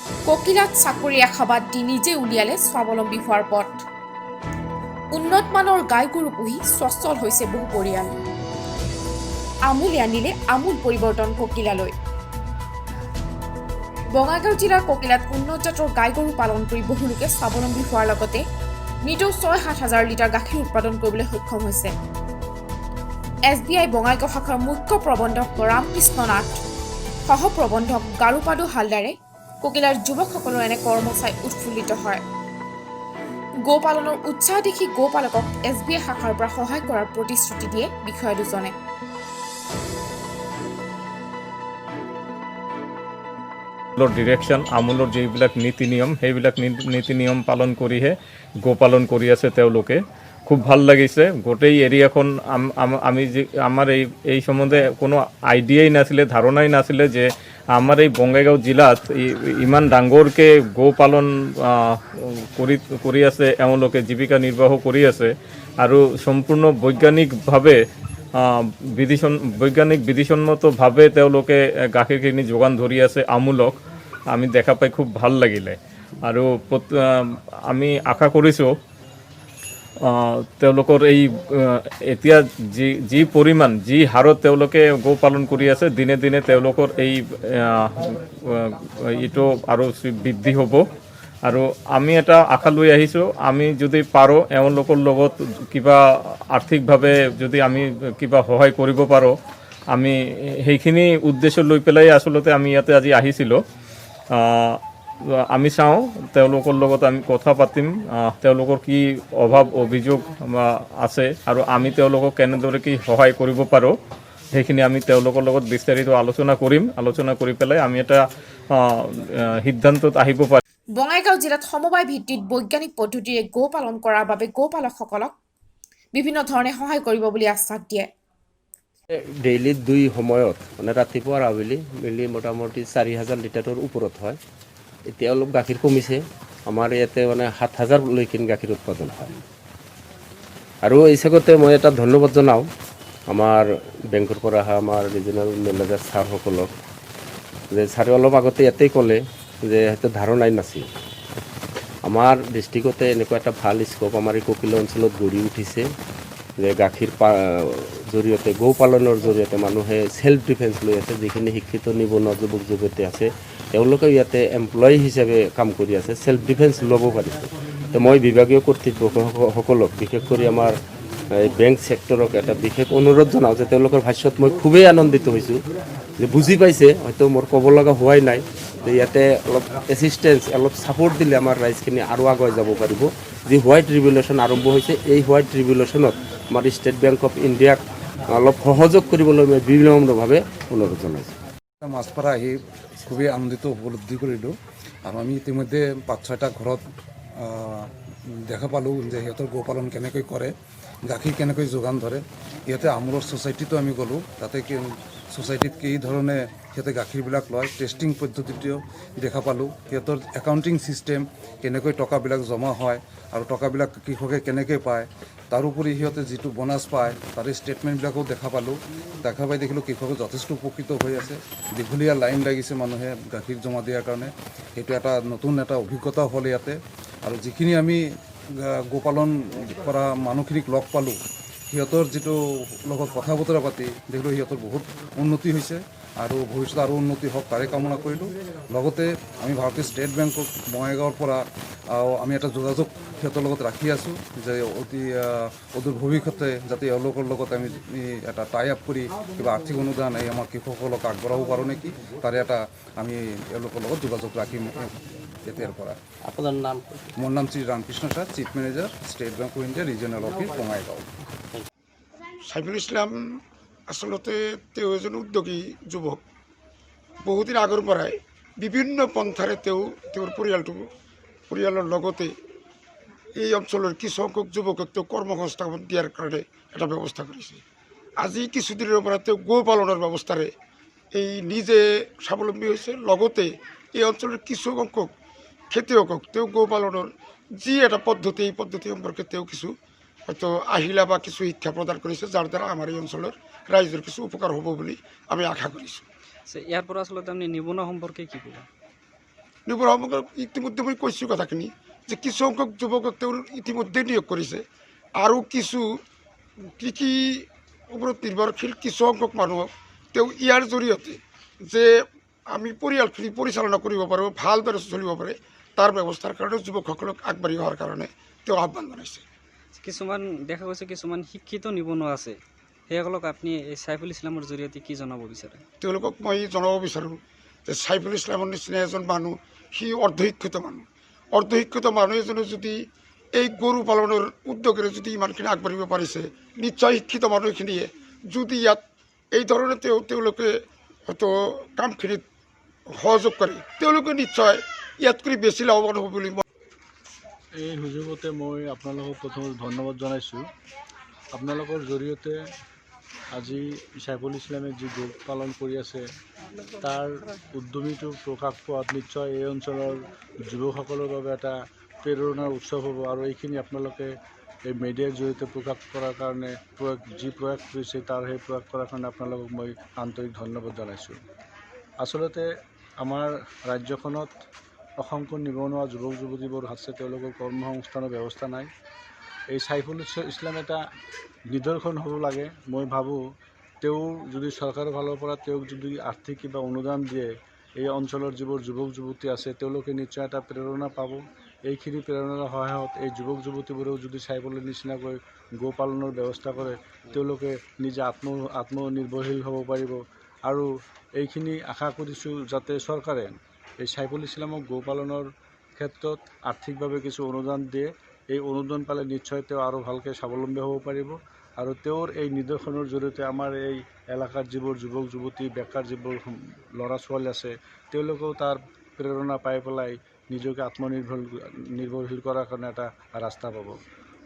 ককিলাত চাকৰি আশাবাদ দি নিজে উলিয়ালে স্বাৱলম্বী হোৱাৰ পথ। উন্নত মানৰ গাই গৰু পুহি স্বচ্ছল হৈছে বহু পৰিয়াল। আমূলে আনিলে আমূল পৰিৱৰ্তন ককিলালৈ। বঙাইগাঁও জিলাৰ ককিলাত উন্নত জাতৰ গাই গৰু পালন কৰি বহু লোকে স্বাৱলম্বী হোৱাৰ লগতে নিতৌ ৬-৭ হাজাৰ লিটাৰ গাখীৰ উৎপাদন কৰিবলৈ সক্ষম হৈছে। SBI বঙাইগাঁও শাখাৰ মুখ্য প্ৰবন্ধক ৰামকৃষ্ণ নাথ, সহপ্ৰবন্ধক গাৰুপাদু হালদাৰে ককিলাৰ যুৱকসকলৰ এনে কৰ্ম চাই উৎফুল্লিত হয়। গো পালনৰ উৎসাহ দেখি গো পালকক SBI শাখাৰ পৰা সহায় কৰাৰ প্ৰতিশ্ৰুতি দিয়ে বিষয়া দুজনে। ডিৰেকশ্যন আমুলৰ যিবিলাক নীতি নিয়ম সেইবিলাক নীতি নিয়ম পালন কৰিহে গো পালন কৰি আছে তেওঁলোকে। খুব ভাল লাগিছে। গোটেই এৰিয়াখন আমি আমাৰ এই সম্বন্ধে কোনো আইডিয়াই নাছিলে, ধাৰণাই নাছিলে যে আমাৰ এই বঙাইগাঁও জিলাত ইমান ডাঙৰকৈ গো পালন কৰি আছে, এওঁলোকে জীৱিকা নিৰ্বাহ কৰি আছে আৰু সম্পূৰ্ণ বৈজ্ঞানিকভাৱে বৈজ্ঞানিক বিধিসন্মতভাৱে তেওঁলোকে গাখীৰখিনি যোগান ধৰি আছে আমুলক। আমি দেখা পাই খুব ভাল লাগিলে আৰু আমি আশা কৰিছোঁ তেওঁলোকৰ এই এতিয়া যি পৰিমাণ যি হাৰত তেওঁলোকে গো পালন কৰি আছে, দিনে দিনে তেওঁলোকৰ এইটো আৰু বৃদ্ধি হ'ব। আৰু আমি এটা আশা লৈ আহিছোঁ, আমি যদি পাৰোঁ এওঁলোকৰ লগত কিবা আৰ্থিকভাৱে যদি আমি কিবা সহায় কৰিব পাৰোঁ, আমি সেইখিনি উদ্দেশ্য লৈ পেলাই আচলতে আমি ইয়াতে আজি আহিছিলোঁ। আমি চাওঁ তেওঁলোকৰ লগত আমি কথা পাতিম, তেওঁলোকৰ কি অভাৱ অভিযোগ আছে আৰু আমি তেওঁলোকক কেনেদৰে কি সহায় কৰিব পাৰোঁ সেইখিনি আমি তেওঁলোকৰ লগত বিস্তাৰিত আলোচনা কৰিম। আলোচনা কৰি পেলাই আমি এটা সিদ্ধান্তত আহিব পাৰিম। বঙাইগাঁও জিলাত সমবায় ভিত্তিত বৈজ্ঞানিক পদ্ধতিৰে গো পালন কৰাৰ বাবে গোপালকসকলক বিভিন্ন ধৰণে সহায় কৰিব বুলি আশ্বাস দিয়ে। ডেইলি 2 সময়ত মানে ৰাতিপুৱা আৰু আবেলি মিলি মোটামুটি 4,000 লিটাৰৰ ওপৰত হয়। এতিয়া অলপ গাখীৰ কমিছে, আমাৰ ইয়াতে মানে 7,000লৈকে গাখীৰ উৎপাদন হয়। আৰু এই চাগতে মই এটা ধন্যবাদ জনাওঁ আমাৰ বেংকৰ পৰা অহা আমাৰ ৰিজনেল মেনেজাৰ ছাৰসকলক, যে ছাৰে অলপ আগতে ইয়াতেই ক'লে যে হয়তো ধাৰণাই নাছিল। আমাৰ ডিষ্ট্ৰিক্টতে এনেকুৱা এটা ভাল স্কোপ আমাৰ এই ককিলা অঞ্চলত গঢ়ি উঠিছে যে গাখীৰ জৰিয়তে গো পালনৰ জৰিয়তে মানুহে সেল্ফ ডিফেন্স লৈ আছে। যিখিনি শিক্ষিত নিবনুৱা যুৱক যুৱতী আছে তেওঁলোকে ইয়াতে এমপ্লয়ী হিচাপে কাম কৰি আছে, সেল্ফ ডিফেন্স ল'ব পাৰিছে। তো মই বিভাগীয় কৰ্তৃপক্ষসকলক বিশেষ কৰি আমাৰ এই বেংক ছেক্টৰক এটা বিশেষ অনুৰোধ জনাওঁ যে তেওঁলোকৰ ভাষ্যত মই খুবেই আনন্দিত হৈছোঁ যে বুজি পাইছে, হয়তো মোৰ ক'ব লগা হোৱাই নাই, যে ইয়াতে অলপ এছিষ্টেঞ্চ অলপ ছাপোৰ্ট দিলে আমাৰ ৰাইজখিনি আৰু আগুৱাই যাব পাৰিব। যি হোৱাইট ৰিভলিউশ্যন আৰম্ভ হৈছে, এই হোৱাইট ৰিভলিউশ্যনত আমাৰ ষ্টেট বেংক অফ ইণ্ডিয়াক অলপ সহযোগ কৰিবলৈ মই বিনম্ৰভাৱে অনুৰোধ জনাইছোঁ। মাছপাৰা আহি খুবেই আনন্দিত উপলব্ধি কৰিলোঁ আৰু আমি ইতিমধ্যে 5-6টা ঘৰত দেখা পালোঁ যে সিহঁতৰ গো পালন কেনেকৈ কৰে, গাখীৰ কেনেকৈ যোগান ধৰে। ইয়াতে আমুলৰ ছ'চাইটিতো আমি গ'লোঁ, তাতে ছ'চাইটিত কি ধৰণে সিহঁতে গাখীৰবিলাক লয়, টেষ্টিং পদ্ধতিটোও দেখা পালোঁ। সিহঁতৰ একাউণ্টিং ছিষ্টেম কেনেকৈ টকাবিলাক জমা হয় আৰু টকাবিলাক কৃষকে কেনেকৈ পায়, তাৰোপৰি সিহঁতে যিটো বোনাছ পায় তাৰে ষ্টেটমেণ্টবিলাকো দেখা পালোঁ। দেখা পাই দেখিলোঁ কৃষকে যথেষ্ট উপকৃত হৈ আছে। দীঘলীয়া লাইন লাগিছে মানুহে গাখীৰ জমা দিয়াৰ কাৰণে। সেইটো এটা নতুন এটা অভিজ্ঞতা হ'ল ইয়াতে। আৰু যিখিনি আমি গোপালন কৰা মানুহখিনিক লগ পালোঁ, সিহঁতৰ যিটো লগত কথা বতৰা পাতি দেখিলোঁ সিহঁতৰ বহুত উন্নতি হৈছে আৰু ভৱিষ্যতে আৰু উন্নতি হওক তাৰে কামনা কৰিলোঁ। লগতে আমি ভাৰতীয় ষ্টেট বেংকক বঙাইগাঁৱৰ পৰা আমি এটা যোগাযোগ সিহঁতৰ লগত ৰাখি আছোঁ যে অদূৰ ভৱিষ্যতে যাতে এওঁলোকৰ লগত আমি এটা টাই আপ কৰি কিবা আৰ্থিক অনুদান এই আমাৰ কৃষকসকলক আগবঢ়াব পাৰোঁ নেকি, তাৰে এটা আমি এওঁলোকৰ লগত যোগাযোগ ৰাখিম এতিয়াৰ পৰা। আপোনাৰ নাম? মোৰ নাম Shri Ramkrishna sir, chief manager, State Bank of India regional office Bongaigaon. Saiful Islam আচলতে তেওঁ এজন উদ্যোগী যুৱক। বহুদিন আগৰ পৰাই বিভিন্ন পন্থাৰে তেওঁৰ পৰিয়ালৰ লগতে এই অঞ্চলৰ কিছুসংখ্যক যুৱকক তেওঁ কৰ্মসংস্থাপন দিয়াৰ কাৰণে এটা ব্যৱস্থা কৰিছে। আজি কিছুদিনৰ পৰা তেওঁ গো পালনৰ ব্যৱস্থাৰে এই নিজে স্বাৱলম্বী হৈছে। লগতে এই অঞ্চলৰ কিছুসংখ্যক খেতিয়কক তেওঁ গো পালনৰ যি এটা পদ্ধতি, এই পদ্ধতি সম্পৰ্কে তেওঁ কিছু হয়তো আহিলা বা কিছু শিক্ষা প্ৰদান কৰিছে, যাৰ দ্বাৰা আমাৰ এই অঞ্চলৰ ৰাইজৰ কিছু উপকাৰ হ'ব বুলি আমি আশা কৰিছোঁ। ইয়াৰ পৰা আচলতে আপুনি নিবনুৱা সম্পৰ্কে কি ক'ব? নিবনুৱা সমগ্ৰক ইতিমধ্যে মই কৈছোঁ কথাখিনি যে কিছু সংখ্যক যুৱকক তেওঁৰ ইতিমধ্যে নিয়োগ কৰিছে আৰু কিছু কৃষি ওপৰত নিৰ্ভৰশীল কিছু সংখ্যক মানুহক তেওঁ ইয়াৰ জৰিয়তে যে আমি পৰিয়ালখিনি পৰিচালনা কৰিব পাৰোঁ, ভালদৰে চলিব পাৰে, তাৰ ব্যৱস্থাৰ কাৰণে যুৱকসকলক আগবাঢ়ি অহাৰ কাৰণে তেওঁ আহ্বান জনাইছে। কিছুমান দেখা গৈছে কিছুমান শিক্ষিত নিবনুৱা আছে, সেইসকলক আপুনি এই চাইফুল ইছলামৰ জৰিয়তে কি জনাব বিচাৰে? তেওঁলোকক মই জনাব বিচাৰোঁ যে চাইফুল ইছলামৰ নিচিনা এজন মানুহ, সি অৰ্ধশিক্ষিত মানুহ এজনে যদি এই গৰু পালনৰ উদ্যোগেৰে যদি ইমানখিনি আগবাঢ়িব পাৰিছে, নিশ্চয় শিক্ষিত মানুহখিনিয়ে যদি ইয়াত এই ধৰণে তেওঁলোকে হয়তো কামখিনিত সহযোগ কৰে, তেওঁলোকে নিশ্চয় ইয়াতকৈ বেছি লাভৱান হ'ব বুলি এই সুযোগতে মই আপোনালোকক প্ৰথমে ধন্যবাদ জনাইছোঁ। আপোনালোকৰ জৰিয়তে আজি চাইফুল ইছলামে যি গোট পালন কৰি আছে তাৰ উদ্যমীটো প্ৰকাশ পোৱাত নিশ্চয় এই অঞ্চলৰ যুৱকসকলৰ বাবে এটা প্ৰেৰণাৰ উৎসৱ হ'ব আৰু এইখিনি আপোনালোকে এই মিডিয়াৰ জৰিয়তে প্ৰকাশ কৰাৰ কাৰণে যি প্ৰয়াস কৰিছে তাৰ সেই প্ৰয়াস কৰাৰ কাৰণে আপোনালোকক মই আন্তৰিক ধন্যবাদ জনাইছোঁ। আচলতে আমাৰ ৰাজ্যখনত অসংখ্য নিবনুৱা যুৱক যুৱতীবোৰ আছে, তেওঁলোকৰ কৰ্মসংস্থানৰ ব্যৱস্থা নাই। এই চাইফুল ইছলাম এটা নিদৰ্শন হ'ব লাগে। মই ভাবোঁ তেওঁ যদি চৰকাৰৰ ফালৰ পৰা তেওঁক যদি আৰ্থিক কিবা অনুদান দিয়ে, এই অঞ্চলৰ যিবোৰ যুৱক যুৱতী আছে তেওঁলোকে নিশ্চয় এটা প্ৰেৰণা পাব। এইখিনি প্ৰেৰণাৰ সহায়ত এই যুৱক যুৱতীবোৰেও যদি চাইফুলৰ নিচিনাকৈ গো পালনৰ ব্যৱস্থা কৰে, তেওঁলোকে নিজে আত্মনিৰ্ভৰশীল হ'ব পাৰিব। আৰু এইখিনি আশা কৰিছোঁ যাতে চৰকাৰে এই চাইফুল ইছলামক গো পালনৰ ক্ষেত্ৰত আৰ্থিকভাৱে কিছু অনুদান দিয়ে। এই অনুদান পালে নিশ্চয় তেওঁ আৰু ভালকৈ স্বাৱলম্বী হ'ব পাৰিব আৰু তেওঁৰ এই নিদৰ্শনৰ জৰিয়তে আমাৰ এই এলেকাৰ যিবোৰ যুৱক যুৱতী, বেকাৰ যিবোৰ ল'ৰা ছোৱালী আছে, তেওঁলোকেও তাৰ প্ৰেৰণা পাই পেলাই নিজকে আত্মনিৰ্ভৰশীল কৰাৰ কাৰণে এটা ৰাস্তা পাব।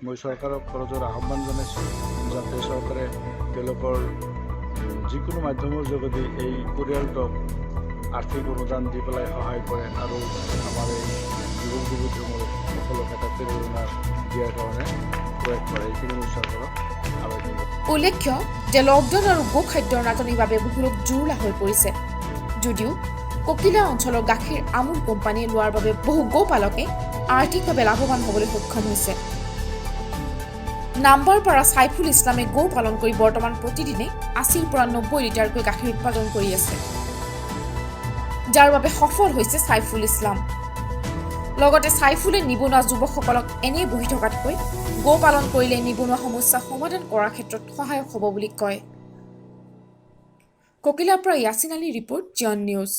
মই চৰকাৰক কৰজোৰ আহ্বান জনাইছোঁ যাতে চৰকাৰে তেওঁলোকৰ যিকোনো মাধ্যমৰ যোগেদি এই পৰিয়ালটোক আৰ্থিক অনুদান দি পেলাই সহায় কৰে আৰু আমাৰ এই যুৱক যুৱতীসকলক এটা প্ৰেৰণা দিয়াৰ কাৰণে প্ৰয়াস কৰে। এইখিনি মই চৰকাৰক আবেদন কৰোঁ। উল্লেখ্য যে লকডাউন আৰু গো খাদ্যৰ নাটনিৰ বাবে বহু লোক জুৰুলা হৈ পৰিছে। যদিও ককিলা অঞ্চলৰ গাখীৰ আমুল কোম্পানীয়ে লোৱাৰ বাবে বহু গোপালকে আৰ্থিকভাৱে লাভৱান হ'বলৈ সক্ষম হৈছে। নাম্বাৰপাৰা চাইফুল ইছলামে গো পালন কৰি বৰ্তমান প্ৰতিদিনে ৮০ৰ পৰা ৯০ লিটাৰকৈ গাখীৰ উৎপাদন কৰি আছে, যাৰ বাবে সফল হৈছে চাইফুল ইছলাম। লগতে চাইফুলে নিবনুৱা যুৱকসকলক এনেই বহি থকাতকৈ গো পালন কৰিলে নিবনুৱা সমস্যা সমাধান কৰাৰ ক্ষেত্ৰত সহায়ক হ'ব বুলি কয়। ককিলাৰ পৰা ইয়াছিন আলী ৰিপৰ্ট, জন নিউজ।